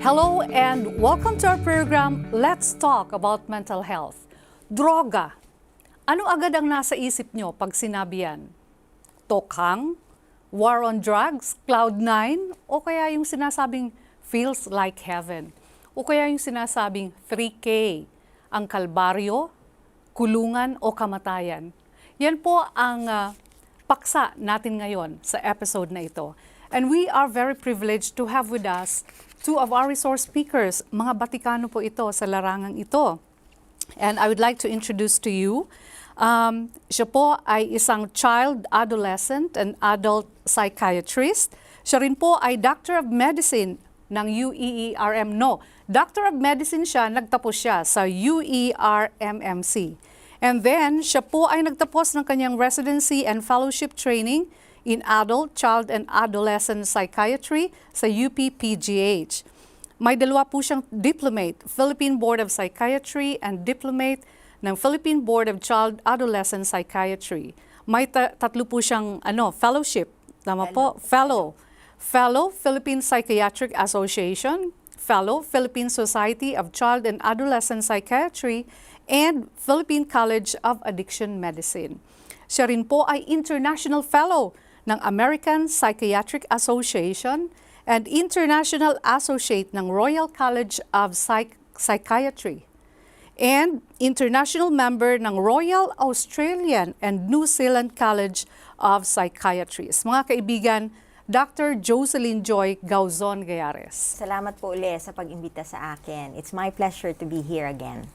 Hello and welcome to our program, Let's Talk About Mental Health. Droga. Ano agad ang nasa isip nyo pag sinabi yan? Tokhang? War on drugs? Cloud9? O kaya yung sinasabing feels like heaven? O kaya yung sinasabing 3K? Ang kalbaryo, kulungan o kamatayan? Yan po ang paksa natin ngayon sa episode na ito. And we are very privileged to have with us two of our resource speakers. Mga Batikano po ito sa larangang ito. And I would like to introduce to you, siya po ay isang child, adolescent, and adult psychiatrist. Siya rin po ay Doctor of Medicine ng UEERM. No, Doctor of Medicine siya, nagtapos siya sa UERMMC. And then, siya po ay nagtapos ng kanyang residency and fellowship training in adult, child, and adolescent psychiatry sa UP-PGH. May dalawa po siyang diplomate, Philippine Board of Psychiatry, and diplomate ng Philippine Board of Child Adolescent Psychiatry. May tatlo po siyang fellowship. Tama po? Fellow. Fellow, Philippine Psychiatric Association, Fellow, Philippine Society of Child and Adolescent Psychiatry, and Philippine College of Addiction Medicine. Siya rin po ay International Fellow ng American Psychiatric Association and International Associate ng Royal College of Psychiatry and International Member ng Royal Australian and New Zealand College of Psychiatrists. Mga kaibigan, Dr. Jocelyn Joy Gauzon Gayares. Salamat po ulit sa pag-imbita sa akin. It's my pleasure to be here again.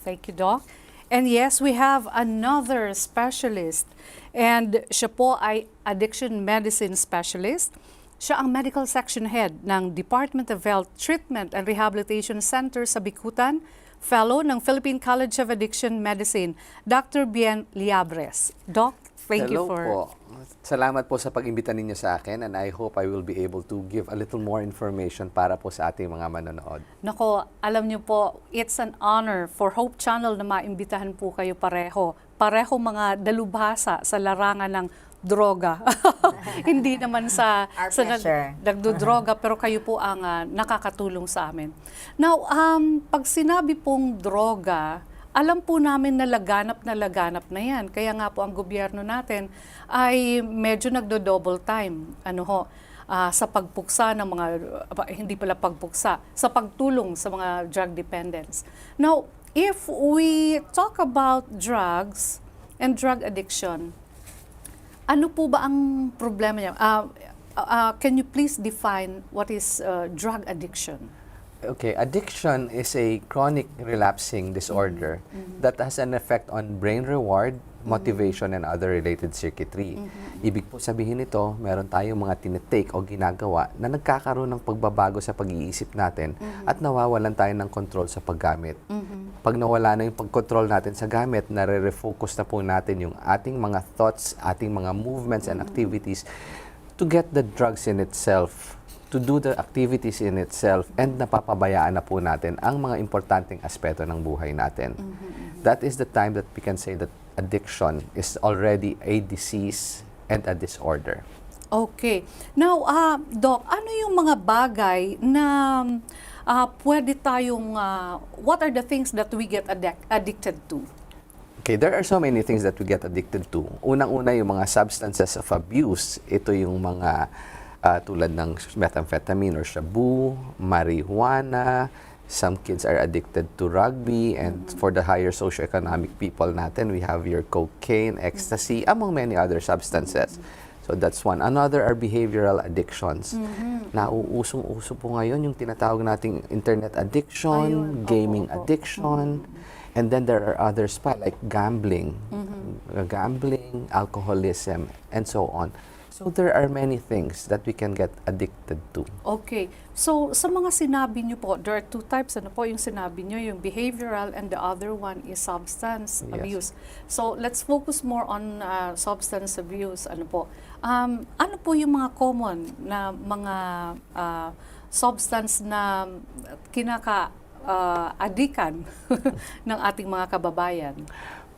Thank you, Doc. And yes, we have another specialist. And siya po ay addiction medicine specialist. Siya ang medical section head ng Department of Health Treatment and Rehabilitation Center sa Bicutan, fellow ng Philippine College of Addiction Medicine, Dr. Bien Liabres. Doc, thank you for... Hello po. Salamat po sa pag-imbita ninyo sa akin, and I hope I will be able to give a little more information para po sa ating mga manonood. Nako, alam niyo po, it's an honor for Hope Channel na maimbitahan po kayo pareho. Pareho mga dalubhasa sa larangan ng droga. Hindi naman sa nagdodroga, pero kayo po ang nakakatulong sa amin. Now, pag sinabi pong droga, alam po namin na laganap na yan. Kaya nga po ang gobyerno natin ay medyo nagdo-double time. Sa pagpuksa ng mga, hindi pala pagpuksa, sa pagtulong sa mga drug dependents. Now, if we talk about drugs and drug addiction, ano po ba ang problema niya? Can you please define what is drug addiction? Okay, addiction is a chronic relapsing disorder that has an effect on brain reward, motivation, and other related circuitry. Ibig po sabihin nito, meron tayong mga tinitake o ginagawa na nagkakaroon ng pagbabago sa pag-iisip natin at nawawalan tayo ng control sa paggamit. Pag nawala na yung pag-control natin sa gamit, nare-refocus na po natin yung ating mga thoughts, ating mga movements and activities to get the drugs in itself, to do the activities in itself, and napapabayaan na po natin ang mga importanteng aspeto ng buhay natin. That is the time that we can say that addiction is already a disease and a disorder. Okay. Now, Doc, ano yung mga bagay na pwede tayong, what are the things that we get addicted to? Okay, there are so many things that we get addicted to. Unang-una yung mga substances of abuse. Ito yung mga tulad ng methamphetamine or shabu, marijuana. Some kids are addicted to rugby, and for the higher socioeconomic people natin, we have your cocaine, ecstasy, among many other substances. So that's one. Another are behavioral addictions. Nauusong-uso po ngayon yung tinatawag nating internet addiction, gaming addiction, and then there are others pa like gambling, alcoholism, and so on. So there are many things that we can get addicted to. Okay. So sa mga sinabi niyo po, there are two types. Ano po yung sinabi niyo, yung behavioral, and the other one is substance abuse. So let's focus more on substance abuse. Ano po? Ano po yung mga common na mga substance na kinaka-adikan ng ating mga kababayan?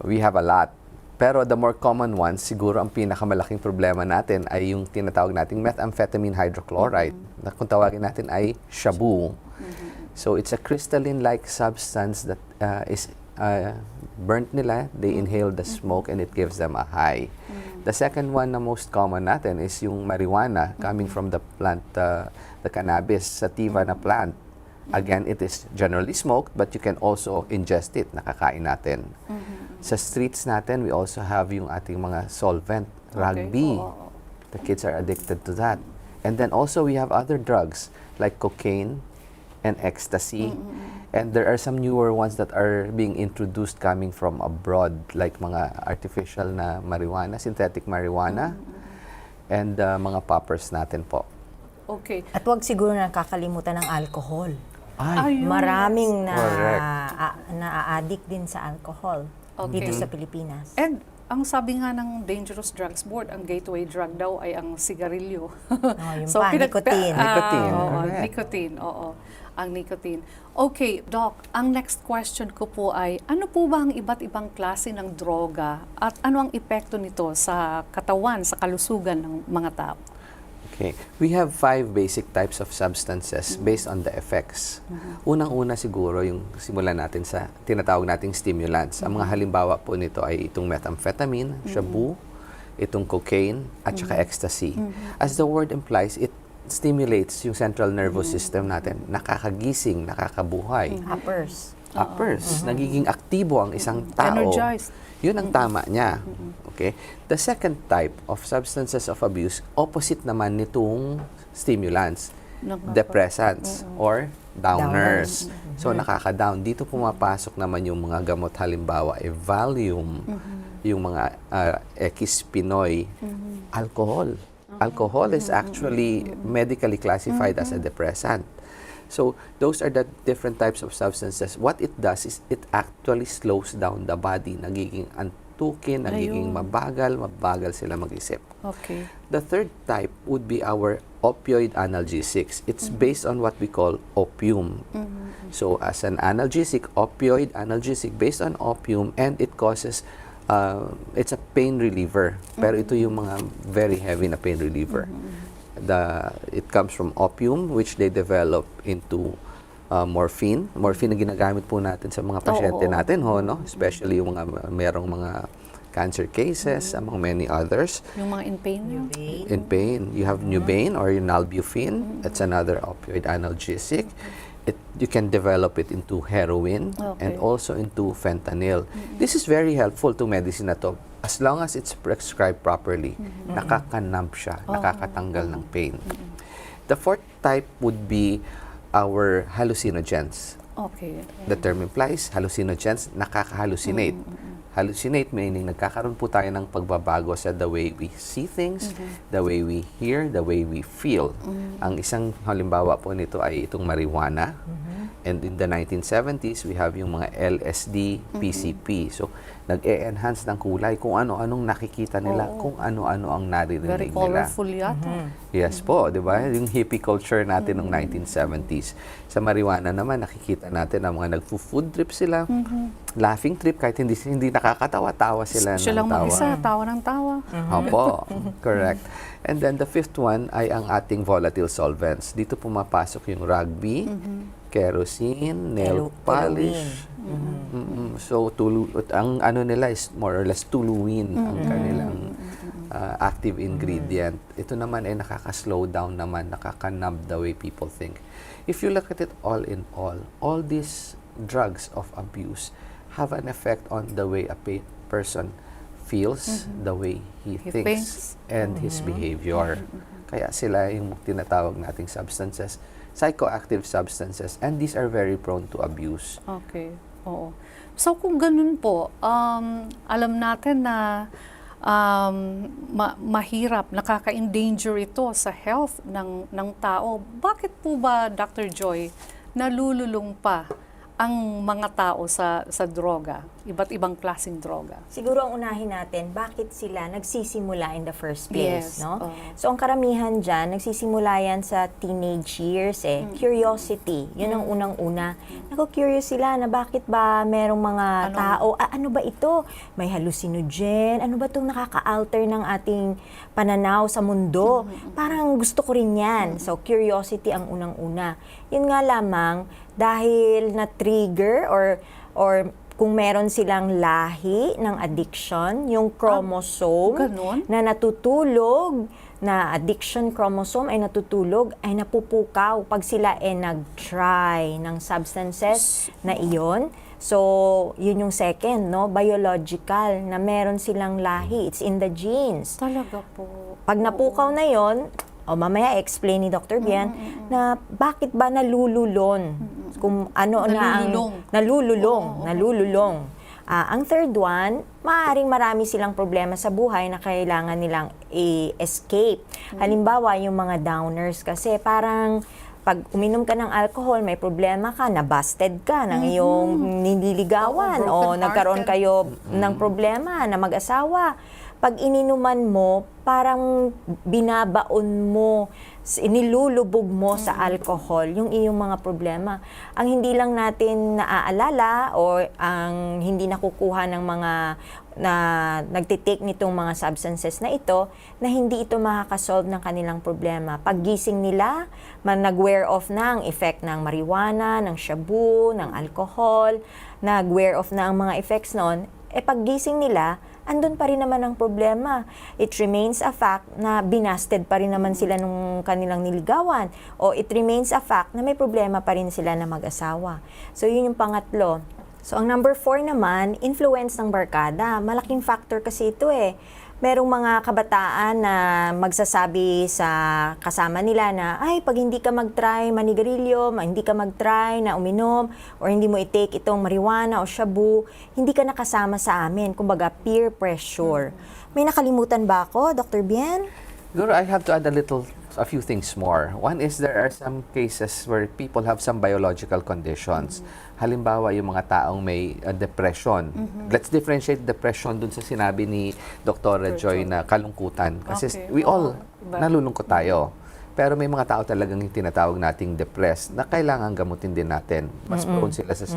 We have a lot. Pero the more common ones, siguro ang pinakamalaking problema natin ay yung tinatawag nating methamphetamine hydrochloride, na kung tawagin natin ay shabu. So it's a crystalline-like substance that is burnt nila, they inhale the smoke and it gives them a high. The second one na most common natin is yung marijuana coming from the plant, the cannabis, sativa na plant. Again, it is generally smoked but you can also ingest it, nakakain natin. Sa streets natin, we also have yung ating mga solvent, rugby. Oo. The kids are addicted to that. And then also we have other drugs like cocaine and ecstasy. And there are some newer ones that are being introduced coming from abroad, like mga artificial na marijuana, synthetic marijuana, and mga poppers natin po. Okay. At huwag siguro nakakalimutan ng alcohol. Ayun. Maraming Correct. na-addict din sa alcohol dito sa Pilipinas. And ang sabi nga ng Dangerous Drugs Board, ang gateway drug daw ay ang sigarilyo. Yung nicotine. Nicotine, Oo, correct. nicotine, oo. Ang nicotine. Okay, Doc, ang next question ko po ay, ano po ba ang iba't ibang klase ng droga at ano ang epekto nito sa katawan, sa kalusugan ng mga tao? Okay. We have 5 basic types of substances based on the effects. Unang-una siguro yung simulan natin sa tinatawag nating stimulants. Ang mga halimbawa po nito ay itong methamphetamine, shabu, itong cocaine, at saka ecstasy. As the word implies, it stimulates yung central nervous system natin. Nakakagising, nakakabuhay. Uppers. Nagiging aktibo ang isang tao. Energized. Yun ang tama niya. Okay? The second type of substances of abuse, opposite naman nitong stimulants, depressants or downers. So nakaka-down. Dito pumapasok naman yung mga gamot, halimbawa Valium, yung mga X Pinoy, alcohol. Alcohol is actually medically classified as a depressant. So those are the different types of substances. What it does is it actually slows down the body. Nagiging antukin, nagiging mabagal sila mag-isip. Okay. The third type would be our opioid analgesics. It's based on what we call opium. So as an analgesic, opioid analgesic based on opium, and it causes it's a pain reliever. Pero ito yung mga very heavy na pain reliever. It comes from opium, which they develop into morphine. Morphine na ginagamit po natin sa mga pasyente natin, no? Especially yung mga merong mga cancer cases, among many others. Yung mga in pain nyo? In pain, you have Nubain or nalbuphine. That's another opioid analgesic. You can develop it into heroin and also into fentanyl. This is very helpful to medicine na to. As long as it's prescribed properly, nakakanumb siya, nakakatanggal ng pain. The fourth type would be our hallucinogens. Okay. The term implies hallucinogens, nakaka-hallucinate. Hallucinate meaning nagkakaroon po tayo ng pagbabago sa the way we see things, the way we hear, the way we feel. Ang isang halimbawa po nito ay itong marijuana. And in the 1970s, we have yung mga LSD, PCP. So, nag-e-enhance ng kulay kung ano-anong nakikita nila, kung ano-ano ang naririnig Very nila. colorful yata. Yes po, di ba? Yung hippie culture natin noong 1970s. Sa marijuana naman, nakikita natin ang mga nagfo-food trip sila, laughing trip, kahit hindi nakakatawa, tawa sila Siya ng lang tawa. mag-isa, tawa ng tawa. Opo, correct. And then the fifth one ay ang ating volatile solvents. Dito pumapasok yung rugby, kerosene, nail polish. So ang ano nila is more or less tuluin ang kanilang active ingredient. Ito naman ay nakaka-slow down naman, nakaka-numb the way people think. If you look at it all in all these drugs of abuse have an effect on the way a person feels, the way he thinks, and his behavior. Kaya sila yung tinatawag nating substances, psychoactive substances, and these are very prone to abuse. Okay. Oo. So kung ganun po, alam natin na mahirap, nakaka-endanger ito sa health ng tao. Bakit po ba, Dr. Joy, nalululong pa ang mga tao sa droga? Iba't ibang klaseng droga. Siguro ang unahin natin, bakit sila nagsisimula in the first place, Yes, no? oo. So, ang karamihan dyan, nagsisimula yan sa teenage years, Curiosity, yun ang unang-una. Curious sila na bakit ba merong mga tao, ano ba ito? May hallucinogen, ano ba itong nakaka-alter ng ating pananaw sa mundo? Parang gusto ko rin yan. So, curiosity ang unang-una. Yun nga lamang, dahil na-trigger or kung meron silang lahi ng addiction, yung chromosome Ganon? na natutulog, na addiction chromosome ay natutulog, ay napupukaw pag sila nag-try ng substances na iyon. So, yun yung second, no? Biological, na meron silang lahi. It's in the genes. Talaga po. Pag napukaw na yon, mamaya explain ni Dr. Bian na bakit ba nalululon? Kung ano nalululong. Ang third one, maaaring marami silang problema sa buhay na kailangan nilang i-escape. Halimbawa, yung mga downers kasi parang pag uminom ka ng alcohol, may problema ka, nabusted ka ng iyong nililigawan o nagkaroon kayo ng problema na mag-asawa. Pag ininuman mo, parang binabaon mo, nilulubog mo sa alcohol yung iyong mga problema. Ang hindi lang natin naaalala o ang hindi nakukuha ng mga na nagtitake nitong mga substances na ito, na hindi ito makakasolve ng kanilang problema. Paggising nila, nag-wear off na ang effect ng marijuana, ng shabu, ng alcohol, nag-wear off na ang mga effects noon, paggising nila, andun pa rin naman ang problema. It remains a fact na binasted pa rin naman sila nung kanilang niligawan. O it remains a fact na may problema pa rin sila na mag-asawa. So, yun yung pangatlo. So, ang number 4 naman, influence ng barkada. Malaking factor kasi ito Merong mga kabataan na magsasabi sa kasama nila na, ay, pag hindi ka mag-try manigarilyo, hindi ka mag-try na uminom, or hindi mo i-take itong marijuana o shabu, hindi ka nakasama sa amin. Kumbaga, peer pressure. May nakalimutan ba ako, Dr. Bien? Guru, I have to add a few things more. One is there are some cases where people have some biological conditions. Halimbawa, yung mga taong may depression. Let's differentiate depression dun sa sinabi ni Dr. Joy na kalungkutan. Kasi we all nalulungkot tayo. Pero may mga tao talagang yung tinatawag nating depressed na kailangan gamutin din natin. Mas prone sila sa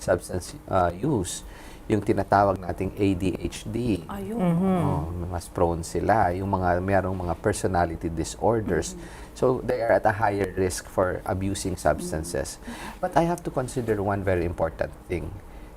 substance use. Yung tinatawag nating ADHD. Mas prone sila. Yung merong mga personality disorders. So, they are at a higher risk for abusing substances. But I have to consider one very important thing.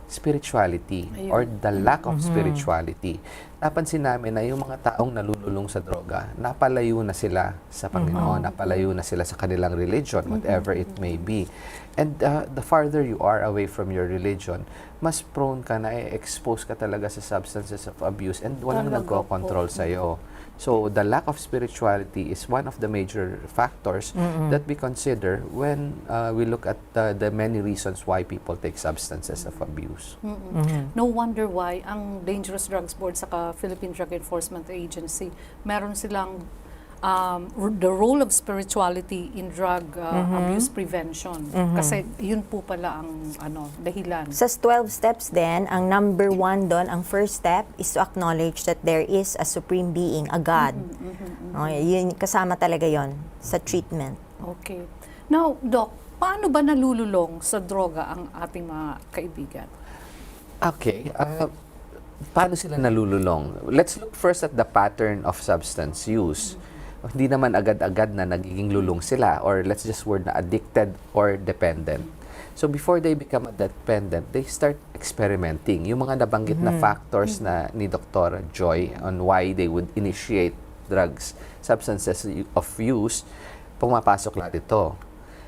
Spirituality or the lack of spirituality. Napansin namin na yung mga taong nalululong sa droga, napalayo na sila sa Panginoon, napalayo na sila sa kanilang religion, whatever it may be. And the farther you are away from your religion, mas prone ka na expose ka talaga sa substances of abuse and walang nagko-control sa'yo. So, the lack of spirituality is one of the major factors that we consider when we look at the many reasons why people take substances of abuse. No wonder why ang Dangerous Drugs Board saka Philippine Drug Enforcement Agency, meron silang the role of spirituality in drug abuse prevention. Kasi yun po pala ang dahilan. Sa 12 steps din, ang number 1 doon, ang first step is to acknowledge that there is a supreme being, a God. Yun, kasama talaga yon sa treatment. Okay. Now, Doc, paano ba nalululong sa droga ang ating mga kaibigan? Okay. Paano sila nalululong? Let's look first at the pattern of substance use. Hindi naman agad-agad na nagiging lulong sila, or let's just word na addicted or dependent. So before they become dependent, they start experimenting. Yung mga nabanggit na factors na ni Dr. Joy on why they would initiate drugs, substances of use, pumapasok lahat ito.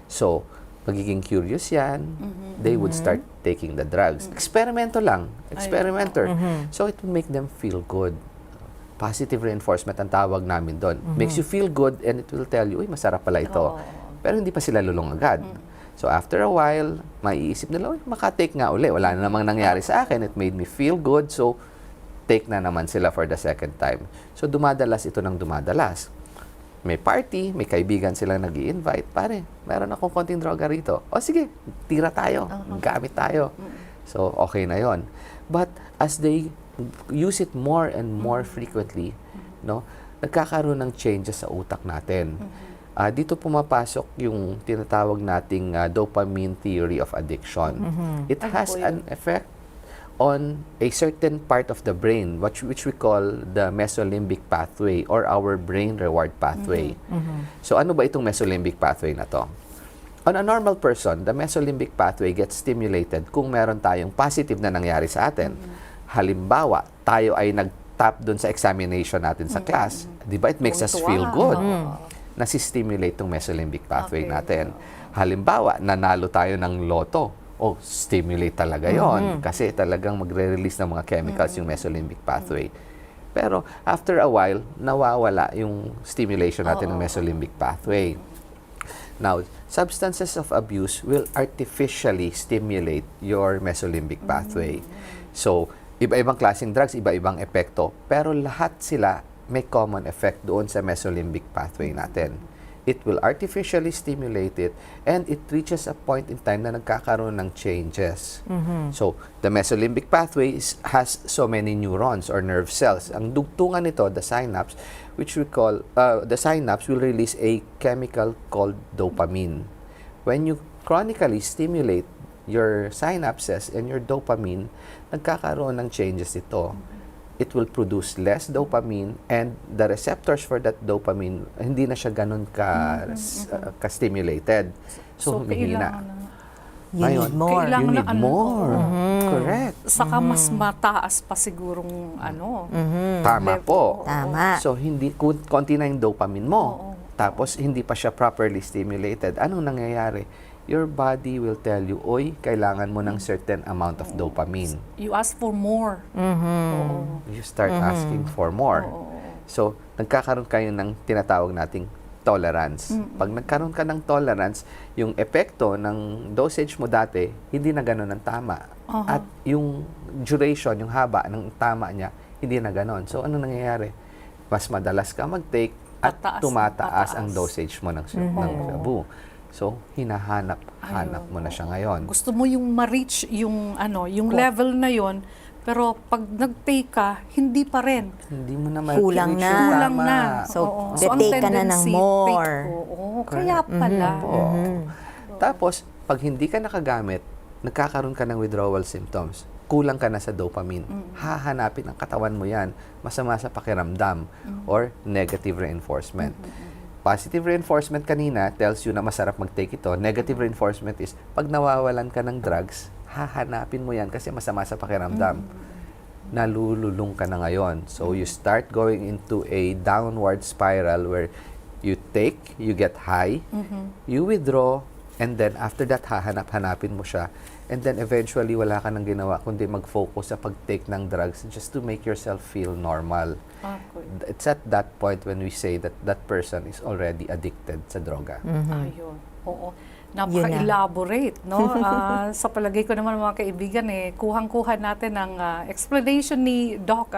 So, magiging curious yan, they would start taking the drugs. Eksperimento lang, experimenter. So it will make them feel good. Positive reinforcement ang tawag namin doon. Makes you feel good and it will tell you, uy, masarap pala ito. Pero hindi pa sila lulong agad. So after a while, maiisip nila, uy, makatake nga uli. Wala na namang nangyari sa akin. It made me feel good. So take na naman sila for the second time. So dumadalas ito ng dumadalas. may party, may kaibigan silang nag-i-invite, pare, meron akong konting droga rito. O sige, tira tayo, gamit tayo. So, okay na yon. But as they use it more and more frequently, no, nagkakaroon ng changes sa utak natin. Dito pumapasok yung tinatawag nating dopamine theory of addiction. It has an effect on a certain part of the brain, which we call the mesolimbic pathway or our brain reward pathway. So ano ba itong mesolimbic pathway na to? On a normal person, the mesolimbic pathway gets stimulated kung meron tayong positive na nangyari sa atin. Halimbawa, tayo ay nag-top dun sa examination natin sa class. Di ba? It makes us feel good. Nasi-stimulate itong mesolimbic pathway natin. Halimbawa, nanalo tayo ng loto. Stimulate talaga yon kasi talagang magre-release ng mga chemicals yung mesolimbic pathway. Pero after a while, nawawala yung stimulation natin ng mesolimbic pathway. Now, substances of abuse will artificially stimulate your mesolimbic pathway. So, iba-ibang klaseng drugs, iba-ibang epekto, pero lahat sila may common effect doon sa mesolimbic pathway natin. It will artificially stimulate it and it reaches a point in time na nagkakaroon ng changes. So, the mesolimbic pathway has so many neurons or nerve cells. Ang dugtungan nito, the synapse, which we call, the synapse will release a chemical called dopamine. When you chronically stimulate your synapses and your dopamine, nagkakaroon ng changes ito. It will produce less dopamine and the receptors for that dopamine hindi na siya ganun ka-stimulated. So humihina. You need more. Kailangan You na need more. Correct. Saka mas mataas pa sigurong Tama po. Tama. So hindi konti na yung dopamine mo. Tapos hindi pa siya properly stimulated. Anong nangyayari? Your body will tell you, oy, kailangan mo ng certain amount of dopamine. You ask for more. You start asking for more. So, nagkakaroon kayo ng tinatawag nating tolerance. Pag nagkaroon ka ng tolerance, yung epekto ng dosage mo dati, hindi na gano'n ang tama. At yung duration, yung haba ng tama niya, hindi na gano'n. So, ano nangyayari? Mas madalas ka mag-take at tumataas ang dosage mo ng shabu. So, hinahanap mo na siya ngayon. Gusto mo yung ma-reach yung level na yon, pero pag nag-take ka, hindi pa rin. Hindi mo na Kulang ma-reach na. yung Kulang tama. na. So, ang take ka na ng tendency, more. Kaya pala. Tapos, pag hindi ka nakagamit, nagkakaroon ka ng withdrawal symptoms. Kulang ka na sa dopamine. Hahanapin ang katawan mo yan. Masama sa pakiramdam or negative reinforcement. Positive reinforcement kanina tells you na masarap mag-take ito. Negative reinforcement is pag nawawalan ka ng drugs, hahanapin mo yan kasi masama sa pakiramdam. Nalululong ka na ngayon. So, you start going into a downward spiral where you take, you get high, you withdraw, and then after that, hahanap-hanapin mo siya. And then eventually, wala ka nang ginawa kundi mag-focus sa pag-take ng drugs just to make yourself feel normal. It's at that point when we say that that person is already addicted sa droga. Ayun. Oo. Napaka-elaborate, no? Sa palagay ko naman mga kaibigan, kuhang-kuha natin ang explanation ni Doc.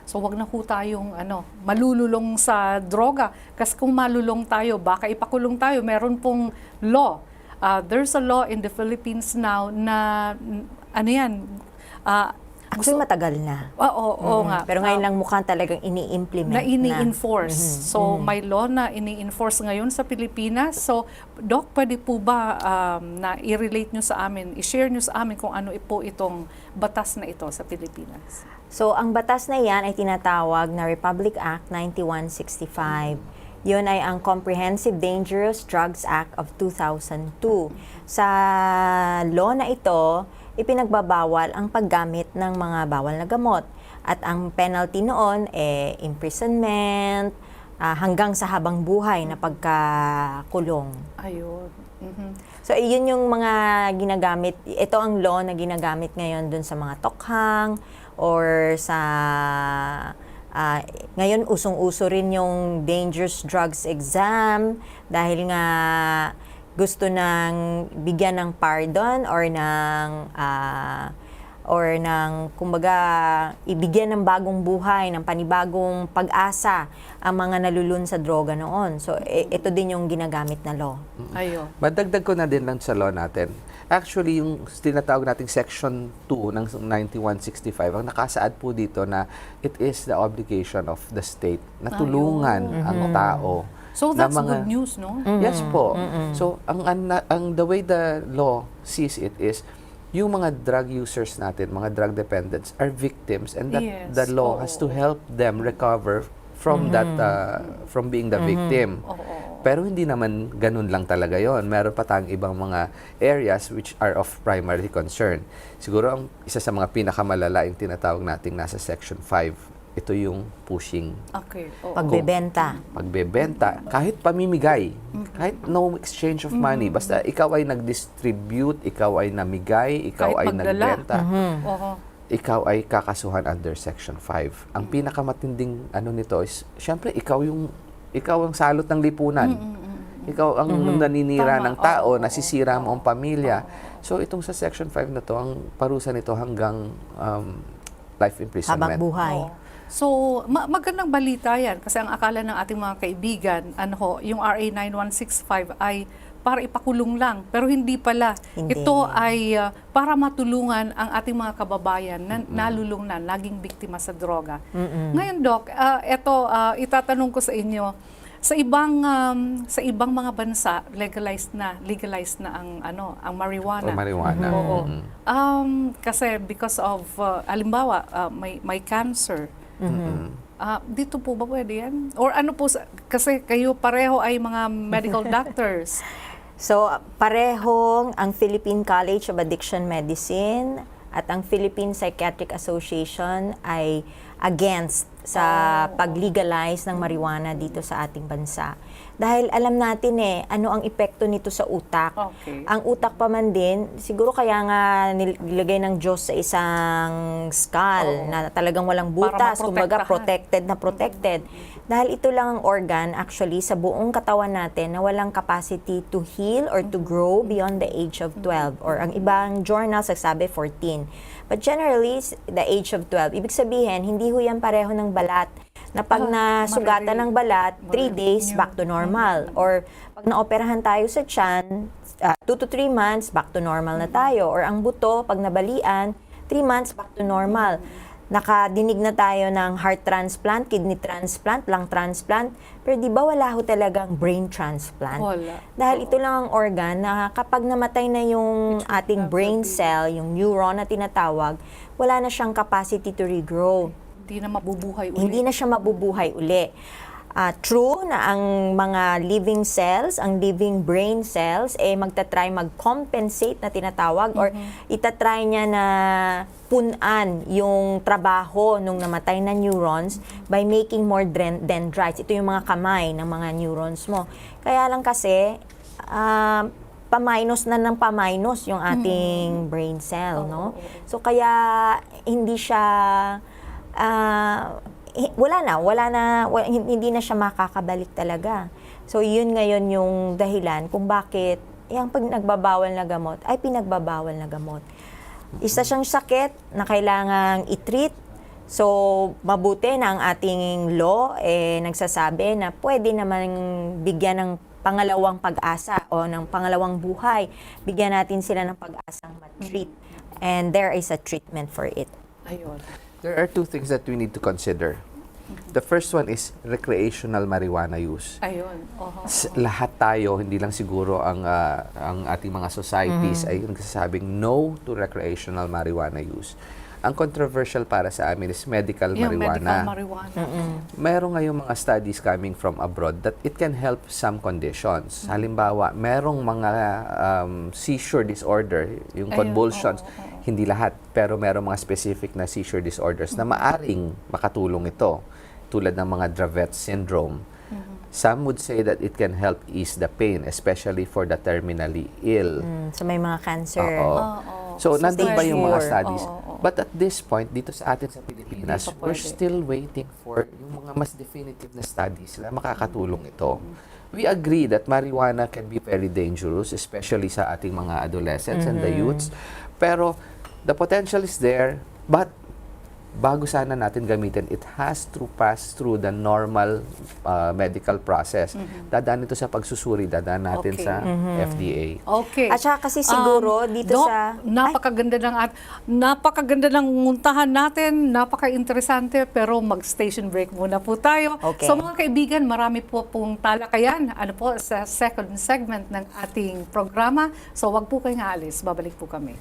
So, wag na po tayong malululong sa droga. Kasi kung malulong tayo, baka ipakulong tayo. Meron pong law. There's a law in the Philippines now na, Actually, matagal na. Oo nga. Pero ngayon lang mukhang talagang ini-implement na ini-enforce. So, may law na ini-enforce ngayon sa Pilipinas. So, Doc, pwede po ba na i-relate nyo sa amin, i-share nyo sa amin kung ano po itong batas na ito sa Pilipinas? So, ang batas na yan ay tinatawag na Republic Act 9165. Yun ay ang Comprehensive Dangerous Drugs Act of 2002. Sa law na ito, ipinagbabawal ang paggamit ng mga bawal na gamot. At ang penalty noon imprisonment, hanggang sa habang buhay na pagkakulong. Ayun. So, yun yung mga ginagamit. Ito ang law na ginagamit ngayon dun sa mga tokhang or sa... ngayon, usong-uso rin yung dangerous drugs exam dahil nga gusto nang bigyan ng pardon or or ng, kumbaga, ibigyan ng bagong buhay, ng panibagong pag-asa ang mga nalulun sa droga noon. So, ito din yung ginagamit na law. Ayun. Madagdag ko na din lang sa law natin. Actually, yung tinatawag nating Section 2 ng 9165, ang nakasaad po dito na it is the obligation of the state na tulungan ang tao. So na that's mga- good news, no? Yes po. So, ang the way the law sees it is, yung mga drug users natin, mga drug dependents, are victims, and that Yes. the law has to help them recover from that, from being the victim. Pero hindi naman ganun lang talaga yon. Meron pa tayong ibang mga areas which are of primary concern. Siguro ang isa sa mga pinakamalala yung tinatawag nating nasa Section 5. Ito yung pushing. Okay. Oo. Pagbebenta. Pagbebenta, kahit pamimigay, kahit no exchange of money, basta ikaw ay nag-distribute, ikaw ay namigay, ikaw Kahit ay magdala. nagbenta, Oo. ikaw ay kakasuhan under Section 5. Ang pinakamatinding ano nito is, syempre, ikaw ang salot ng lipunan. Ikaw ang naninira Tama. ng tao, Oo, nasisira mo ang pamilya. So, itong sa Section 5 na to, ang parusa nito hanggang life imprisonment. Habang buhay. Oo. So, magandang balita yan kasi ang akala ng ating mga kaibigan, yung RA 9165 ay para ipakulong lang. Pero hindi pala. Hindi. Ito ay para matulungan ang ating mga kababayan na nalulung na, naging biktima sa droga. Ngayon, Doc, itatanong ko sa inyo, sa ibang mga bansa legalized na ang marijuana. Or marijuana. Oo. Kasi because of halimbawa may cancer. Dito po ba pwede yan? Or ano po kasi kayo pareho ay mga medical doctors. So, parehong ang Philippine College of Addiction Medicine at ang Philippine Psychiatric Association ay against sa pag-legalize ng marijuana dito sa ating bansa. Dahil alam natin ano ang epekto nito sa utak. Okay. Ang utak pa man din, siguro kaya nga nilagay ng Diyos sa isang skull na talagang walang butas, kumbaga protected. Dahil ito lang ang organ actually sa buong katawan natin na walang capacity to heal or to grow beyond the age of 12. Or ang ibang journals nagsabi 14. But generally, the age of 12, ibig sabihin, hindi ho yan pareho ng balat. Na pag nasugatan ng balat, 3 days, back to normal. Or pag naoperahan tayo sa tiyan, 2 to 3 months, back to normal na tayo. Or ang buto, pag nabalian, 3 months, back to normal. Nakadinig na tayo ng heart transplant, kidney transplant, lung transplant, pero di ba wala ho talagang brain transplant? Wala. Dahil ito lang ang organ na kapag namatay na yung ating brain cell, yung neuron na tinatawag, wala na siyang capacity to regrow. Hindi na mabubuhay uli. Hindi na siya mabubuhay uli. True na ang mga living cells, ang living brain cells, magtatry mag-compensate na tinatawag or itatry niya na punan yung trabaho nung namatay na neurons by making more dendrites. Ito yung mga kamay ng mga neurons mo. Kaya lang kasi, pa-minus na ng pa-minus yung ating brain cell, no? So kaya hindi siya hindi na siya makakabalik talaga. So, yun ngayon yung dahilan kung bakit yung pag nagbabawal na gamot, ay pinagbabawal na gamot. Isa siyang sakit na kailangang i-treat. So, mabuti na ang ating law, nagsasabi na pwede naman bigyan ng pangalawang pag-asa o ng pangalawang buhay. Bigyan natin sila ng pag-asang ma-treat. And there is a treatment for it. Ayun. There are two things that we need to consider. The first one is recreational marijuana use. Ayun. Lahat tayo, hindi lang siguro ang ating mga societies ay nagsasabing no to recreational marijuana use. Ang controversial para sa amin is medical marijuana. Medical marijuana. Meron ngayong mga studies coming from abroad that it can help some conditions. Halimbawa, merong mga seizure disorder, yung convulsions, hindi lahat, pero merong mga specific na seizure disorders na maaring makatulong ito, tulad ng mga Dravet syndrome. Some would say that it can help ease the pain, especially for the terminally ill. So, may mga cancer. So, nandun ba yung mga Stage studies? But at this point, dito sa atin sa Pilipinas, we're still waiting for yung mga mas definitive na studies na makakatulong ito. We agree that marijuana can be very dangerous, especially sa ating mga adolescents and the youths. Pero the potential is there, but bago sana natin gamitin, it has to pass through the normal medical process. Dadaan ito sa pagsusuri, dadaan natin Okay. sa FDA. Okay. At saka kasi siguro dito Doc, sa... napakaganda ng nguntahan natin, napaka-interesante, pero mag-station break muna po tayo. Okay. So mga kaibigan, marami po pong talakayan sa second segment ng ating programa. So wag po kayong aalis, babalik po kami.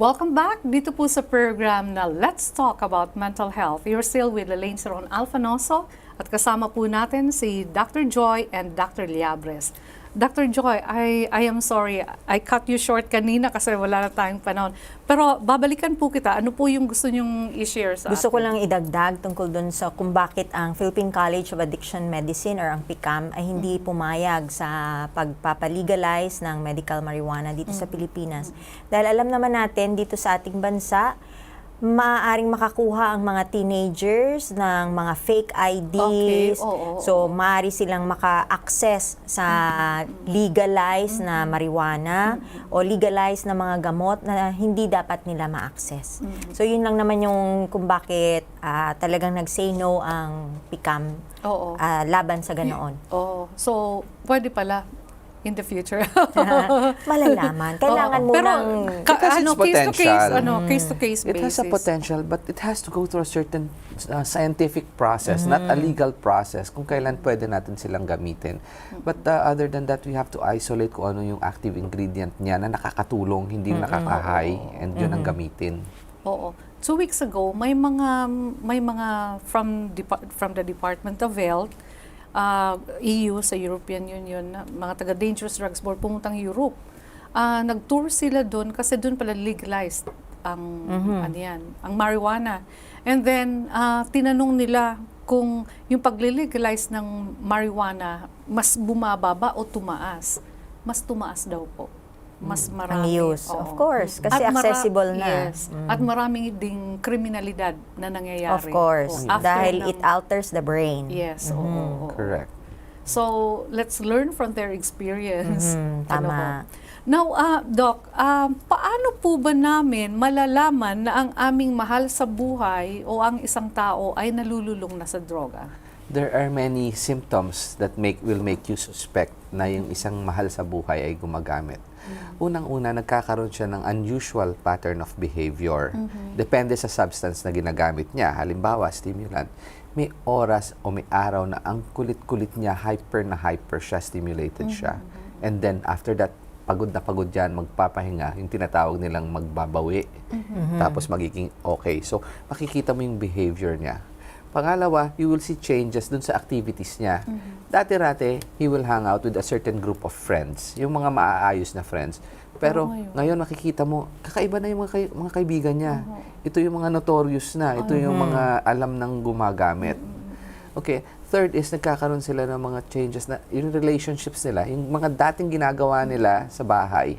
Welcome back dito po sa program na Let's Talk About Mental Health. You're still with Elaine Saron Alfanoso at kasama po natin si Dr. Joy and Dr. Liabres. Dr. Joy, I am sorry, I cut you short kanina kasi wala na tayong panahon. Pero babalikan po kita, ano po yung gusto nyong i-share sa Gusto ko atin? lang idagdag tungkol dun sa kung bakit ang Philippine College of Addiction Medicine or ang PICAM ay hindi pumayag sa pagpapalegalize ng medical marijuana dito sa Pilipinas. Dahil alam naman natin dito sa ating bansa, maaaring makakuha ang mga teenagers ng mga fake IDs. Okay, oo, So, maaari silang maka-access sa legalized na marijuana o legalized na mga gamot na hindi dapat nila ma-access. So, yun lang naman yung kung bakit talagang nag-say no ang PICAM Oo. laban sa ganoon. Oh, so pwede pala in the future. Malalaman. Kailangan Oo. mo Pero, ng... Because it's potential. case to case It basis. has a potential, but it has to go through a certain scientific process, not a legal process, kung kailan pwede natin silang gamitin. But other than that, we have to isolate kung ano yung active ingredient niya na nakakatulong, hindi nakaka-high, and yun ang gamitin. Oo. 2 weeks ago, may mga from the Department of Health, EU sa European Union, mga taga Dangerous Drugs Board pumuntang Europe. Nag-tour sila doon kasi doon pala legalized ang ano yan, ang marijuana. And then tinanong nila kung yung pag-legalize ng marijuana mas bumababa o tumaas. Mas tumaas daw po. Mas marami. Ang use, Oo. of course. Kasi At accessible na. Yes. At maraming ding kriminalidad na nangyayari. Of course. Oo. After Dahil ng- it alters the brain. Yes, oo. Correct. So, let's learn from their experience. Tama. ho. Now, Doc, paano po ba namin malalaman na ang aming mahal sa buhay o ang isang tao ay nalululong na sa droga? There are many symptoms that will make you suspect na yung isang mahal sa buhay ay gumagamit. Unang-una, nagkakaroon siya ng unusual pattern of behavior. Depende sa substance na ginagamit niya. Halimbawa, stimulant. May oras o may araw na ang kulit-kulit niya, hyper siya, stimulated siya. And then, after that, pagod na pagod yan, magpapahinga, yung tinatawag nilang magbabawi. Tapos magiging okay. So, makikita mo yung behavior niya. Pangalawa, you will see changes dun sa activities niya. Dati-rati, he will hang out with a certain group of friends, yung mga maaayos na friends. Pero ngayon makikita mo, kakaiba na yung mga kaibigan niya. Ito yung mga notorious na, ito yung mga alam ng gumagamit. Okay, third is nagkakaroon sila ng mga changes na yung relationships nila, yung mga dating ginagawa nila sa bahay,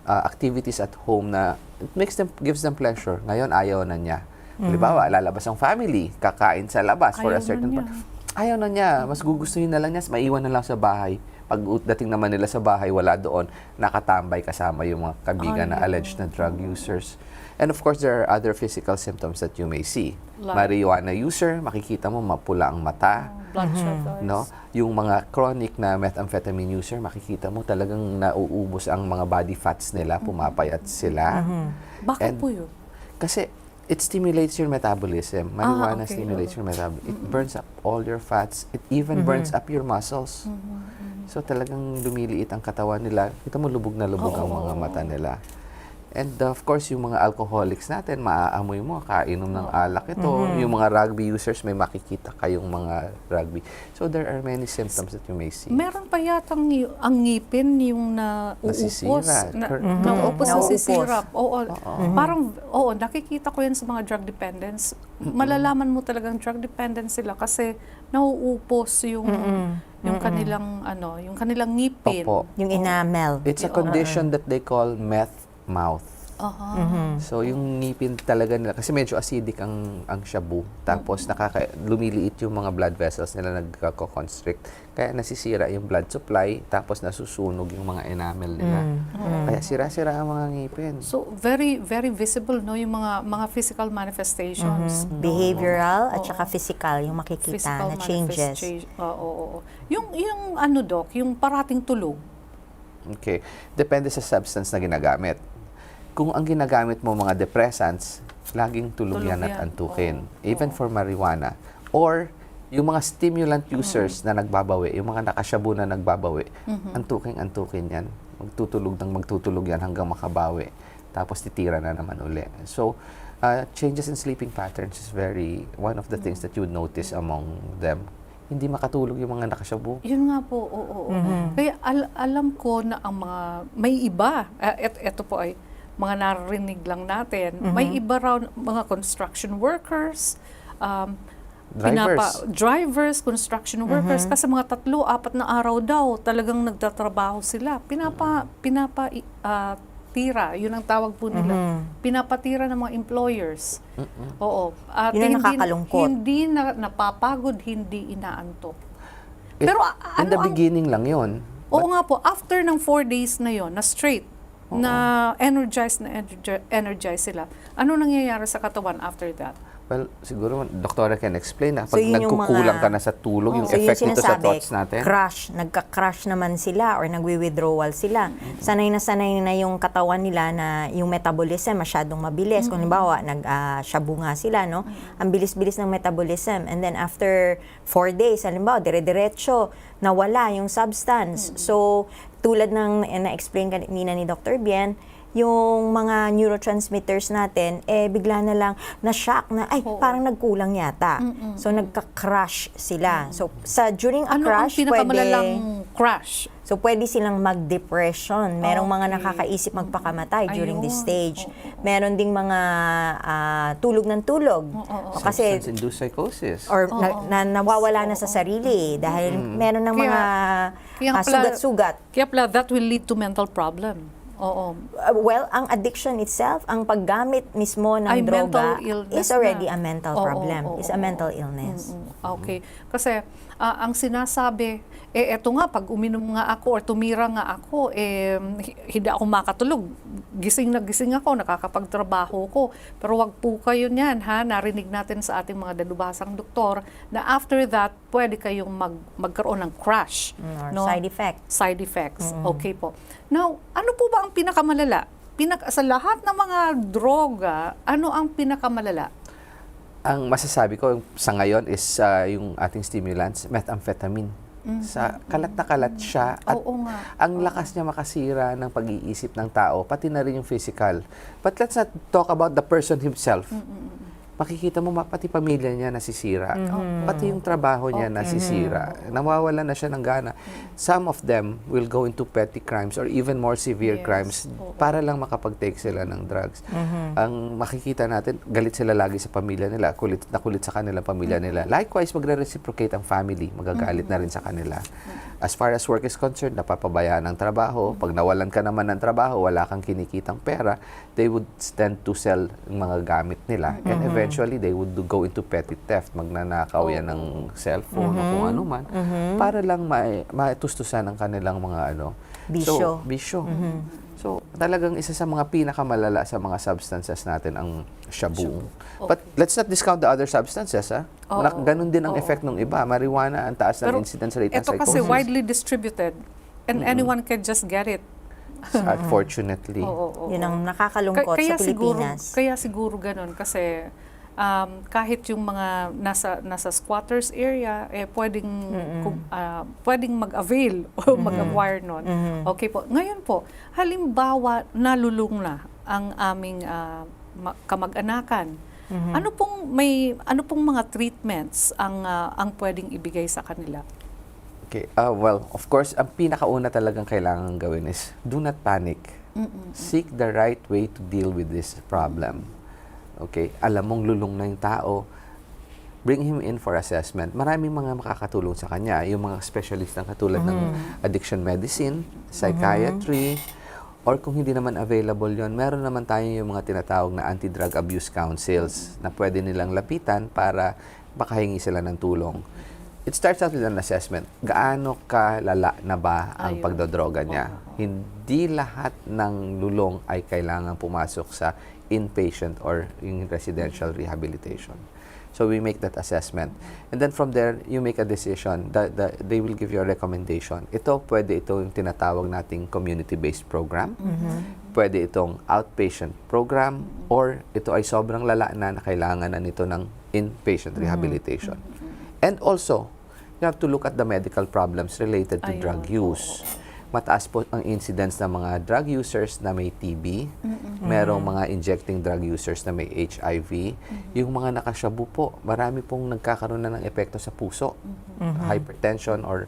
activities at home na it gives them pleasure. Ngayon ayaw na niya. Halimbawa, lalabas ang family, kakain sa labas for a Ayaw na certain niya. Ayaw na niya. Mas gugustuhin na lang niya, maiwan na lang sa bahay. Pag dating naman nila sa bahay, wala doon, nakatambay kasama yung mga kaibigan na alleged na drug users. And of course, there are other physical symptoms that you may see. Like? Marijuana user, makikita mo mapula ang mata. Bloodshot eyes. No? Yung mga chronic na methamphetamine user, makikita mo talagang nauubos ang mga body fats nila, pumapayat sila. Bakit And- po yun? Kasi it stimulates your metabolism. Marijuana okay. stimulates your metabolism. It burns up all your fats. It even burns up your muscles. So talagang lumiliit ang katawan nila. Kita mo lubog na lubog ang mga mata nila. And of course, yung mga alcoholics natin, maaamoy mo, kainom ng alak ito. Yung mga rugby users, may makikita kayong mga rugby. So there are many symptoms that you may see. Meron pa yatang ang ngipin yung nauupos. Nasisira. Nauupos, Nauupos. nasisira. Oo. Parang, nakikita ko yan sa mga drug dependents. Malalaman mo talagang drug dependent sila kasi nauupos yung kanilang yung kanilang ngipin. Opo. Yung enamel. It's a condition that they call meth mouth. So yung ngipin talaga nila, kasi medyo acidic ang shabu, tapos lumiliit yung mga blood vessels nila, nagko-constrict. Kaya nasisira yung blood supply, tapos nasusunog yung mga enamel nila. Kaya sira-sira ang mga ngipin. So very very visible yung mga physical manifestations. Behavioral at saka physical, yung makikita na changes. Oo. Yung Doc, yung parating tulog. Okay. Depende sa substance na ginagamit. Kung ang ginagamit mo mga depressants, laging tulog yan at antukin. Even for marijuana. Or, yung mga stimulant users na nagbabawi, yung mga nakashabu na nagbabawi, antukin yan. Magtutulog yan hanggang makabawi. Tapos titira na naman uli. So, changes in sleeping patterns is one of the things that you would notice among them. Hindi makatulog yung mga nakashabu. Yun nga po, oo. Kaya alam ko na ang may iba, ito po ay mga narinig lang natin, may iba raw mga construction workers, drivers, construction workers, kasi mga 3-4 na araw daw talagang nagtatrabaho sila. Pinapatira, yun ang tawag po nila. Pinapatira ng mga employers. Oo. At Yun ang nakakalungkot. Hindi napapagod, hindi inaantok. Pero in the ano beginning lang yun. Oo nga po, after ng 4 days na yon, na straight, na energized sila, ano nangyayari sa katawan after that? Well, siguro, doktora can explain na So, pag yun yung nagkukulang mga- ka na sa tulog, yung So, effect yung nito sa sinasabi, thoughts natin. nagka-crash naman sila or nagwi-withdrawal sila. Sanay na yung katawan nila na yung metabolism masyadong mabilis. Kung halimbawa, shabu nga sila, no? Ang bilis-bilis ng metabolism. And then after 4 days, halimbawa, dire-diretso, nawala yung substance. So, tulad ng na-explain kanina ni Dr. Bien, yung mga neurotransmitters natin, bigla na lang na-shock na, parang nagkulang yata. So, nagka-crash sila. So, during a Ano crash, ang pinakamalalang crash? pwede silang mag-depression. Merong mga nakakaisip magpakamatay during this stage. Meron ding mga tulog ng tulog. O kasi, Substance-induced psychosis. or nawawala na sa sarili dahil meron ng mga Kaya sugat-sugat. Kaya pala, that will lead to mental problem. Oo. Well, ang addiction itself, ang paggamit mismo ng Ay, mental droga illness is already na. a mental Oo, problem. oo, It's a oo. mental illness. Okay. Kasi ang sinasabi, eto nga, pag uminom nga ako or tumira nga ako, hindi ako makatulog. Gising na gising ako, nakakapagtrabaho ko. Pero wag po kayo niyan, ha? Narinig natin sa ating mga dalubhasang doktor na after that, pwede kayong magkaroon ng crash. Or side effect. Side effects. Okay po. Now, ano po ba ang pinakamalala? Sa lahat ng mga droga, ano ang pinakamalala? Ang masasabi ko sa ngayon is yung ating stimulants, methamphetamine. Sa kalat na kalat siya at Oo nga. ang lakas niya makasira ng pag-iisip ng tao, pati na rin yung physical. But let's not talk about the person himself. Makikita mo, pati pamilya niya nasisira. Pati yung trabaho niya nasisira. Nawawala na siya ng gana. Some of them will go into petty crimes or even more severe crimes para lang makapag-take sila ng drugs. Ang makikita natin, galit sila lagi sa pamilya nila, kulit na kulit sa kanilang pamilya nila. Likewise, magre-reciprocate ang family, magagalit na rin sa kanila. As far as work is concerned, napapabayaan ng trabaho. Pag nawalan ka naman ng trabaho, wala kang kinikitang pera, they would tend to sell yung mga gamit nila. And eventually, they would go into petty theft. Magnanakaw yan ng cellphone o kung ano man. Para lang maitustusan ang kanilang mga Bisyo. So, bisyo. So, talagang isa sa mga pinakamalala sa mga substances natin ang shabu. But let's not discount the other substances, ha? Ganun din ang effect ng iba. Marijuana, ang taas ng incidence rate ng ito psychosis. kasi widely distributed and anyone can just get it. Unfortunately. Yun ang nakakalungkot sa Pilipinas. Kaya siguro ganun kasi kahit yung mga nasa squatters area pwedeng mag-avail o mag-acquire nun. Okay po. Ngayon po, halimbawa nalulung na ang aming kamag-anakan. Ano pong mga treatments ang pwedeng ibigay sa kanila? Okay. Well, of course, ang pinakauna talagang kailangan gawin is do not panic. Seek the right way to deal with this problem. Okay? Alam mong lulong na yung tao, bring him in for assessment. Maraming mga makakatulong sa kanya. Yung mga specialist na katulad ng addiction medicine, psychiatry, or kung hindi naman available yon, meron naman tayo yung mga tinatawag na anti-drug abuse councils na pwede nilang lapitan para makahingi sila ng tulong. It starts out with an assessment. Gaano kalala na ba ang pagdodroga niya? Hindi lahat ng lulong ay kailangan pumasok sa inpatient or in residential rehabilitation. So we make that assessment. And then from there, you make a decision. They will give you a recommendation. Pwede ito yung tinatawag nating community-based program. Pwede itong outpatient program. Or ito ay sobrang lala na kailangan na nito ng inpatient rehabilitation. And also, you have to look at the medical problems related to drug use. Mataas po ang incidence ng mga drug users na may TB, merong mga injecting drug users na may HIV, yung mga nakashabu po, marami pong nagkakaroon na ng epekto sa puso, hypertension or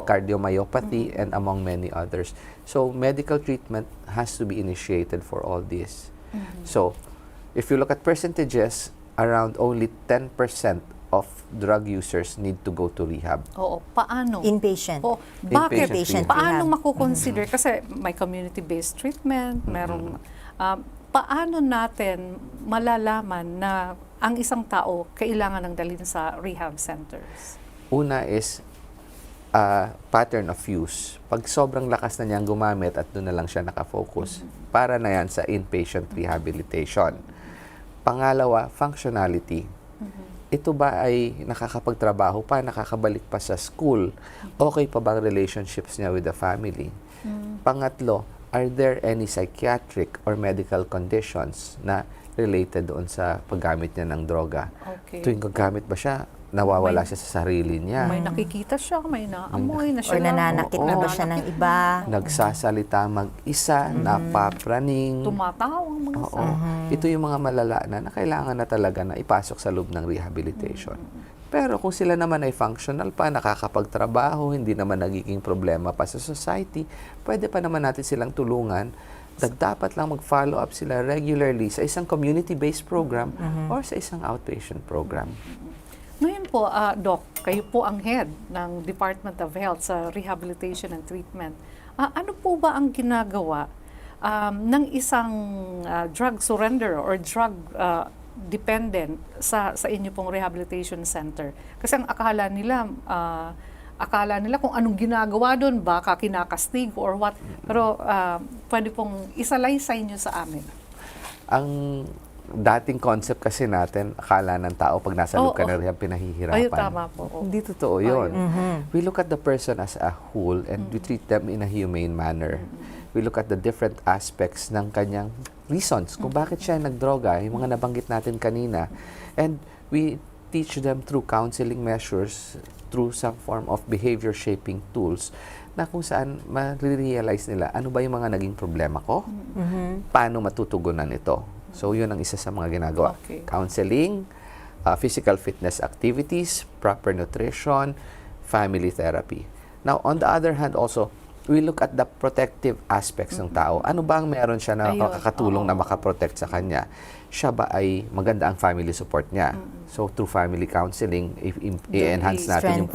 cardiomyopathy, and among many others. So, medical treatment has to be initiated for all this. So, if you look at percentages, around only 10% of drug users need to go to rehab. Oo, paano? Inpatient. Bakit? Inpatient Paano rehab. mako-consider? Kasi may community-based treatment, merong paano natin malalaman na ang isang tao kailangan ng dalhin sa rehab centers? Una is pattern of use. Pag sobrang lakas na niyang gumamit at doon na lang siya nakafocus, para na yan sa inpatient rehabilitation. Pangalawa, functionality. Ito ba ay nakakapagtrabaho pa, nakakabalik pa sa school? Okay pa ba ang relationships niya with the family? Pangatlo, are there any psychiatric or medical conditions na related doon sa paggamit niya ng droga? Okay. Tuwing gagamit ba siya, nawawala siya sa sarili niya? May nakikita siya, may naamoy na siya. Or nananakit na ba siya ng iba? Nagsasalita mag-isa, napapraning. Tumatawa ang mga Oo. Ito yung mga malala na kailangan na talaga na ipasok sa loob ng rehabilitation. Pero kung sila naman ay functional pa, nakakapagtrabaho, hindi naman nagiging problema pa sa society, pwede pa naman natin silang tulungan. Dapat lang mag-follow up sila regularly sa isang community-based program or sa isang outpatient program. Ngayon po, Doc, kayo po ang head ng Department of Health sa Rehabilitation and Treatment. Ano po ba ang ginagawa ng isang drug surrender or drug dependent sa inyo pong rehabilitation center? Kasi ang akala nila kung anong ginagawa doon, baka kinakastig or what. Pero pwede pong isalaysay nyo sa amin. Ang dating concept kasi natin, akala ng tao pag nasa loob ka na rehab, pinahihirapan. Ay, tama po. Hindi totoo yun. We look at the person as a whole and we treat them in a humane manner. We look at the different aspects ng kanyang reasons kung bakit siya nagdroga, yung mga nabanggit natin kanina. And we teach them through counseling measures, through some form of behavior shaping tools, na kung saan ma-realize nila ano ba yung mga naging problema ko, paano matutugunan ito. So, yun ang isa sa mga ginagawa. Okay. Counseling, physical fitness activities, proper nutrition, family therapy. Now, on the other hand also, we look at the protective aspects ng tao. Ano ba ang meron siya na makakatulong na makaprotect sa kanya? Siya ba ay maganda ang family support niya? So, through family counseling, i-enhance natin yung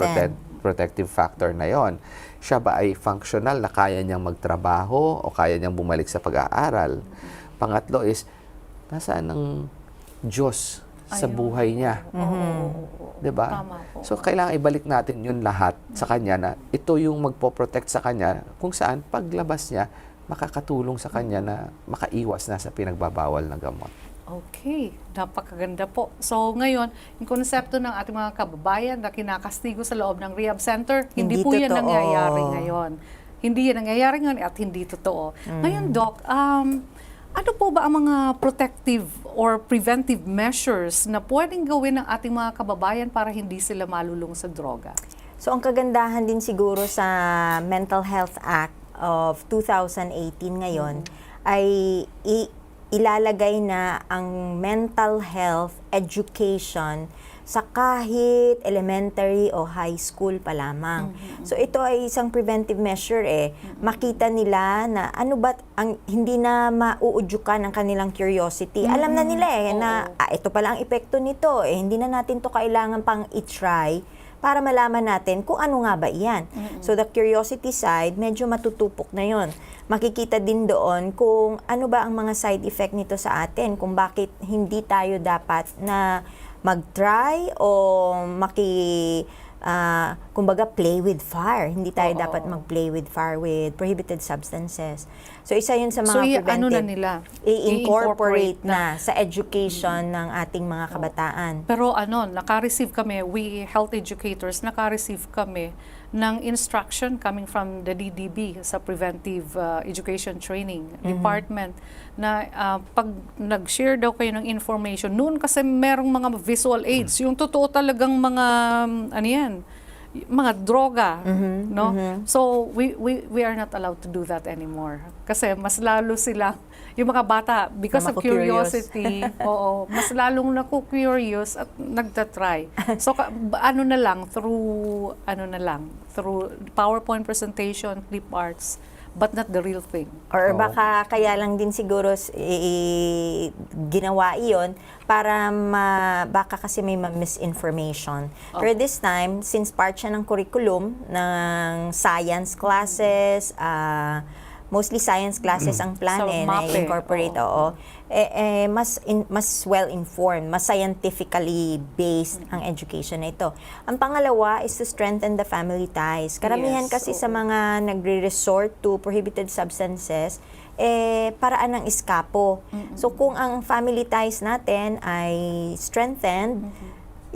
protective factor na yon. Siya ba ay functional na kaya niyang magtrabaho o kaya niyang bumalik sa pag-aaral? Pangatlo is, nasaan ang Diyos sa Ayun. buhay niya? Oo. 'Di ba? Tama po. So, kailangan ibalik natin yun lahat sa kanya na ito yung magpo-protect sa kanya kung saan paglabas niya, makakatulong sa kanya na makaiwas na sa pinagbabawal na gamot. Okay, napakaganda po. So ngayon, yung konsepto ng ating mga kababayan na kinakastigo sa loob ng rehab center, hindi Hindi po yan totoo. nangyayari ngayon. Hindi yan nangyayari ngayon at hindi totoo. Ngayon, Doc, ano po ba ang mga protective or preventive measures na pwedeng gawin ng ating mga kababayan para hindi sila malulong sa droga? So ang kagandahan din siguro sa Mental Health Act of 2018 ngayon ay ilalagay na ang mental health education sa kahit elementary o high school pa lamang. So ito ay isang preventive measure Makita nila na ano ba ang hindi na mauudyukan ang kanilang curiosity. Alam na nila na ito pala ang epekto nito hindi na natin to kailangan pang i-try para malaman natin kung ano nga ba iyan. So the curiosity side, medyo matutupok na yon. Makikita din doon kung ano ba ang mga side effect nito sa atin, kung bakit hindi tayo dapat na mag-try o kumbaga play with fire. Hindi tayo dapat mag-play with fire with prohibited substances. So isa yun sa mga So, preventive. ano na nila? I-incorporate na sa education ng ating mga kabataan. Pero naka-receive kami, we health educators, naka-receive kami ng instruction coming from the DDB sa Preventive Education Training Department na pag nag-share daw kayo ng information, noon kasi merong mga visual aids, yung totoo talagang mga, mga droga, no? So, we are not allowed to do that anymore. Kasi mas lalo sila, yung mga bata, because of curiosity, mas lalong naku-curious at nagtatry. So, through PowerPoint presentation, clip arts, but not the real thing. Or baka kaya lang din siguro ginawa iyon para baka kasi may misinformation. Pero this time, since part siya ng curriculum ng science classes, mostly science classes ang plan So, na MAPE, incorporate, mas well-informed, mas scientifically based ang education na ito. Ang pangalawa is to strengthen the family ties. Karamihan Yes, kasi sa mga nagre-resort to prohibited substances, paraan ng eskapo. So kung ang family ties natin ay strengthened,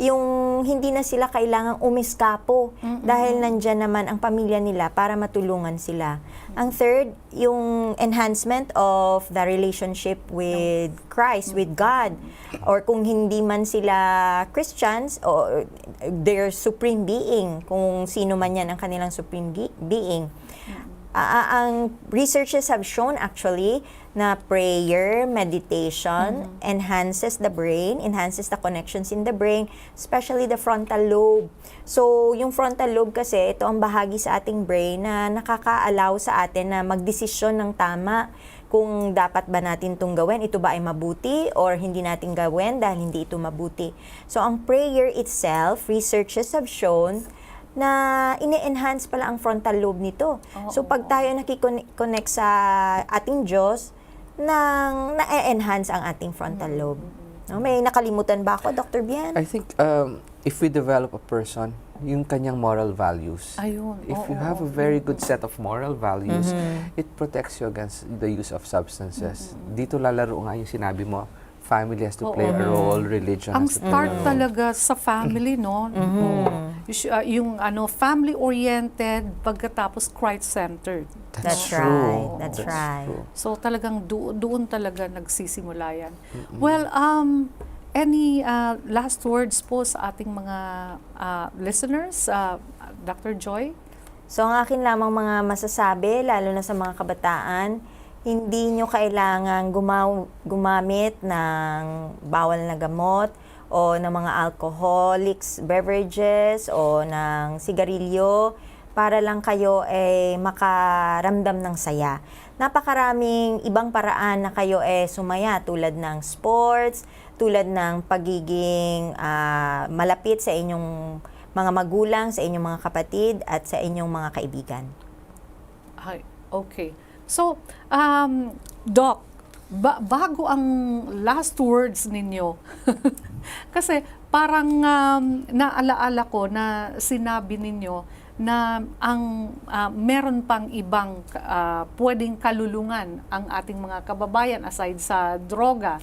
yung hindi na sila kailangang umiskapo dahil nandyan naman ang pamilya nila para matulungan sila. Ang third, yung enhancement of the relationship with Christ, with God. Or kung hindi man sila Christians, or their supreme being, kung sino man yan ang kanilang supreme being. Ang researchers have shown actually na prayer, meditation enhances the brain, enhances the connections in the brain, especially the frontal lobe. So, yung frontal lobe kasi, ito ang bahagi sa ating brain na nakaka-allow sa atin na magdesisyon ng tama kung dapat ba natin itong gawin, ito ba ay mabuti or hindi natin gawin dahil hindi ito mabuti. So, ang prayer itself, researchers have shown na ine-enhance pala ang frontal lobe nito. So pag tayo nakikonnect sa ating Diyos, na-enhance ang ating frontal lobe. No, may nakalimutan ba ako, Dr. Bian? I think if we develop a person, yung kanyang moral values. Ayun. If you have a very good set of moral values, it protects you against the use of substances. Dito lalaro nga yung sinabi mo, family has to play a role, religion Ang has to play start a role. talaga sa family, no? Yung family-oriented, pagkatapos Christ-centered. That's true. right. That's right. true. So talagang doon talaga nagsisimula yan. Well, any last words po sa ating mga listeners, Dr. Joy? So ang akin lamang mga masasabi, lalo na sa mga kabataan, hindi nyo kailangan gumamit ng bawal na gamot o ng mga alcoholics beverages o ng sigarilyo para lang kayo ay makaramdam ng saya. Napakaraming ibang paraan na kayo sumaya tulad ng sports, tulad ng pagiging malapit sa inyong mga magulang, sa inyong mga kapatid at sa inyong mga kaibigan. Okay. So, Doc, bago ang last words ninyo, kasi parang naalaala ko na sinabi ninyo na ang meron pang ibang pwedeng kalulungan ang ating mga kababayan aside sa droga.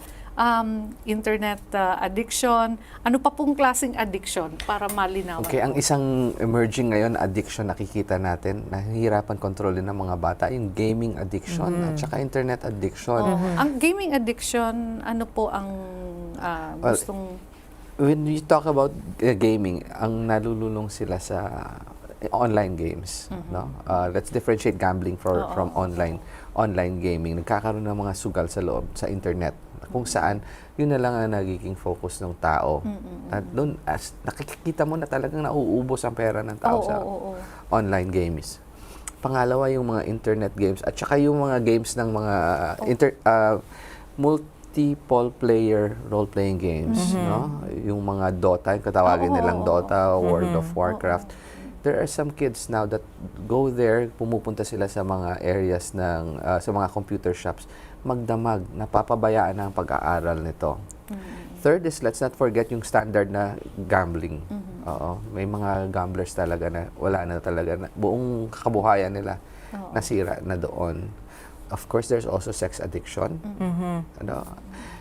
Internet addiction, ano pa pong klaseng addiction para malinaw? Okay, ang isang emerging ngayon addiction nakikita natin, nahihirapan kontrolin ng mga bata, yung gaming addiction at saka internet addiction. Ang gaming addiction, ano po ang Well, gustong... When you talk about gaming, ang nalululong sila sa online games, no? Let's differentiate gambling from online gaming. Nagkakaroon ng mga sugal sa loob sa internet kung saan yun na lang ang nagiging focus ng tao. At doon nakikita mo na talagang nauubos ang pera ng tao sa online games. Pangalawa, yung mga internet games at saka yung mga games ng mga multiple player role-playing games, no? Yung mga Dota, yung katawagin nilang Dota, World of Warcraft. There are some kids now that go there, pumupunta sila sa mga areas ng sa mga computer shops, magdamag, napapabayaan na ang pag-aaral nito. Third is, let's not forget yung standard na gambling. Oo, may mga gamblers talaga na wala na talaga, buong kabuhayan nila nasira na doon. Of course, there's also sex addiction, ano,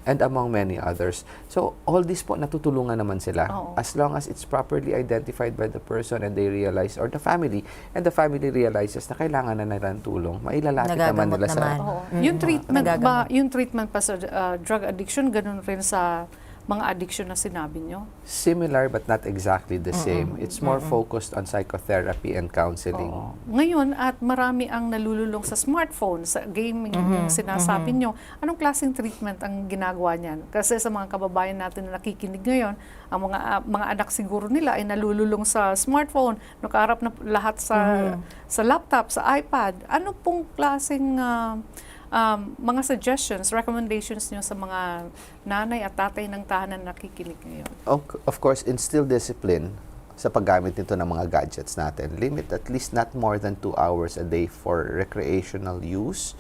and among many others. So, all this po, natutulungan naman sila as long as it's properly identified by the person and they realize, or the family, and the family realizes na kailangan na nila ng tulong, mailalapit naman nila sa... Yung treatment ba, yung treatment pa sa drug addiction, ganun rin sa mga addiction na sinabi nyo? Similar but not exactly the same. It's more focused on psychotherapy and counseling. Ngayon, at marami ang nalululong sa smartphone, sa gaming yung sinasabi nyo. Anong klaseng treatment ang ginagawa niyan? Kasi sa mga kababayan natin na nakikinig ngayon, ang mga anak siguro nila ay nalululong sa smartphone, nakaharap na lahat sa laptop, sa iPad. Ano pong klaseng mga suggestions, recommendations niyo sa mga nanay at tatay ng tahanan na nakikinig ngayon? Of course, instill discipline sa paggamit nito ng mga gadgets natin. Limit at least not more than 2 hours a day for recreational use.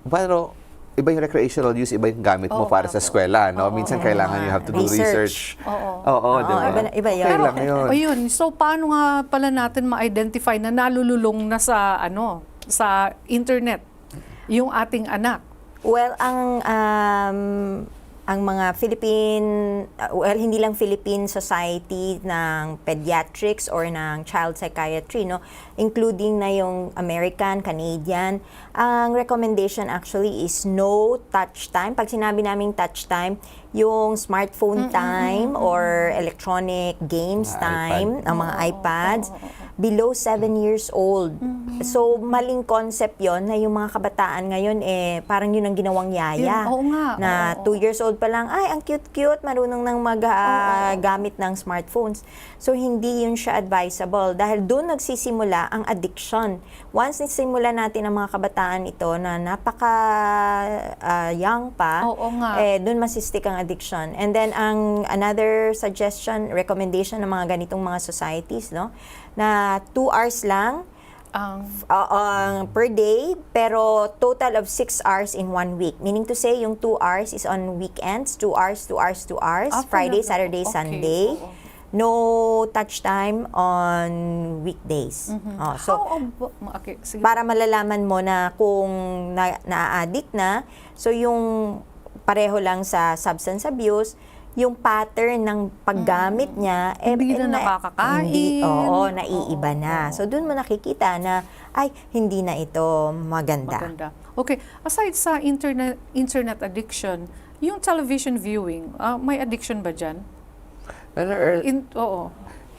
Pero iba yung recreational use, iba yung gamit mo para sa eskwela, no? Minsan kailangan you have to do research. Diba? Iba yun. Okay lang yun. Ayun, so paano nga pala natin ma-identify na nalululong na sa sa internet yung ating anak? Well, ang mga hindi lang Philippine Society ng Pediatrics or ng Child Psychiatry, no, including na yung American, Canadian, ang recommendation actually is no touch time. Pag sinabi naming touch time, yung smartphone time or electronic games time, ang mga iPads, below 7 years old. So, maling concept yon na yung mga kabataan ngayon, parang yun ang ginawang yaya. Na 2 years old pa lang, ay, ang cute-cute, marunong nang gamit ng smartphones. So, hindi yun siya advisable dahil doon nagsisimula ang addiction. Once nisimula natin ang mga kabataan ito na napaka-young pa, doon masistik ang addiction. And then, another suggestion, recommendation ng mga ganitong mga societies, no, na 2 hours lang per day, pero total of 6 hours in 1 week. Meaning to say, yung 2 hours is on weekends, 2 hours, 2 hours, 2 hours, Friday, Saturday, Sunday. No touch time on weekdays. So, sige. para malalaman mo na kung na-addict na, so yung pareho lang sa substance abuse, yung pattern ng paggamit niya, hindi na nakakakain. Naiiba na. So, dun mo nakikita na, ay, hindi na ito maganda. Okay. Aside sa internet addiction, yung television viewing, may addiction ba dyan?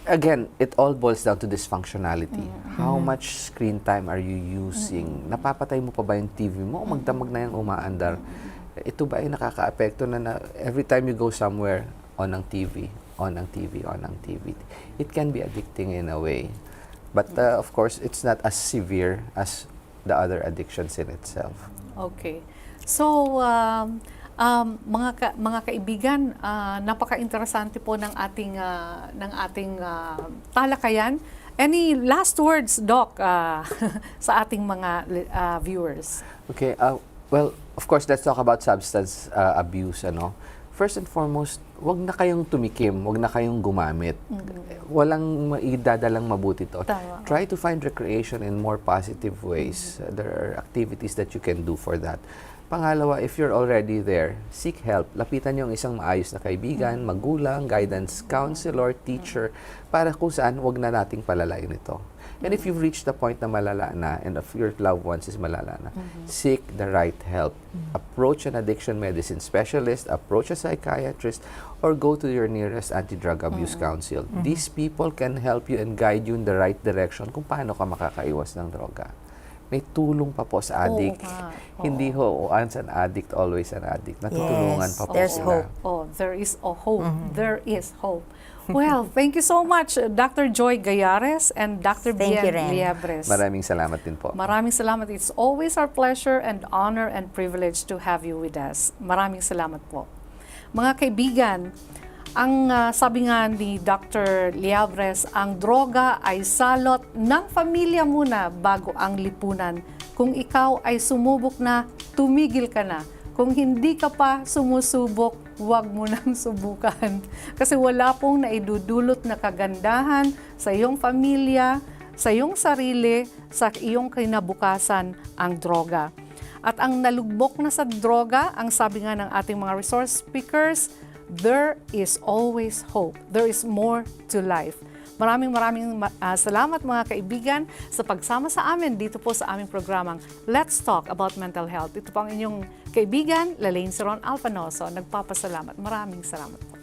Again, it all boils down to dysfunctionality. How much screen time are you using? Napapatay mo pa ba yung TV mo o magdamag na yung umaandar? Ito ba ay nakaka-apekto na every time you go somewhere, on ang TV. It can be addicting in a way. But of course, it's not as severe as the other addictions in itself. Okay. So, mga kaibigan, napaka-interesante po ng ating talakayan. Any last words, Doc, sa ating mga viewers? Okay. Well, Of course, let's talk about substance abuse. First and foremost, wag na kayong tumikim, wag na kayong gumamit. Walang maidadalang mabuti to. Tama. Try to find recreation in more positive ways. There are activities that you can do for that. Pangalawa, if you're already there, seek help. Lapitan yung isang maayos na kaibigan, magulang, guidance counselor, teacher, para kung saan wag na nating palalain ito. And if you've reached the point na malala na, and if your loved ones is malala na, seek the right help. Approach an addiction medicine specialist, approach a psychiatrist, or go to your nearest anti-drug abuse council. These people can help you and guide you in the right direction kung paano ka makakaiwas ng droga. May tulong pa po sa addict. nga. Hindi once an addict, always an addict. Natutulungan Yes, pa po there's sila. hope. There is a hope. There is hope. Well, thank you so much, Dr. Joy Gayares and Dr. Thank you, Bien Ren. Liebres. Maraming salamat din po. Maraming salamat. It's always our pleasure and honor and privilege to have you with us. Maraming salamat po. Mga kaibigan, ang sabi nga ni Dr. Liebres, ang droga ay salot ng pamilya muna bago ang lipunan. Kung ikaw ay sumubok na, tumigil ka na. Kung hindi ka pa sumusubok, huwag mo nang subukan. Kasi wala pong naidudulot na kagandahan sa iyong pamilya, sa iyong sarili, sa iyong kinabukasan ang droga. At ang nalugbok na sa droga, ang sabi nga ng ating mga resource speakers, there is always hope. There is more to life. Maraming salamat mga kaibigan sa pagsama sa amin dito po sa aming programang Let's Talk About Mental Health. Ito po ang inyong kaibigan, Lalaine Siron Alpanoso. Nagpapasalamat. Maraming salamat po.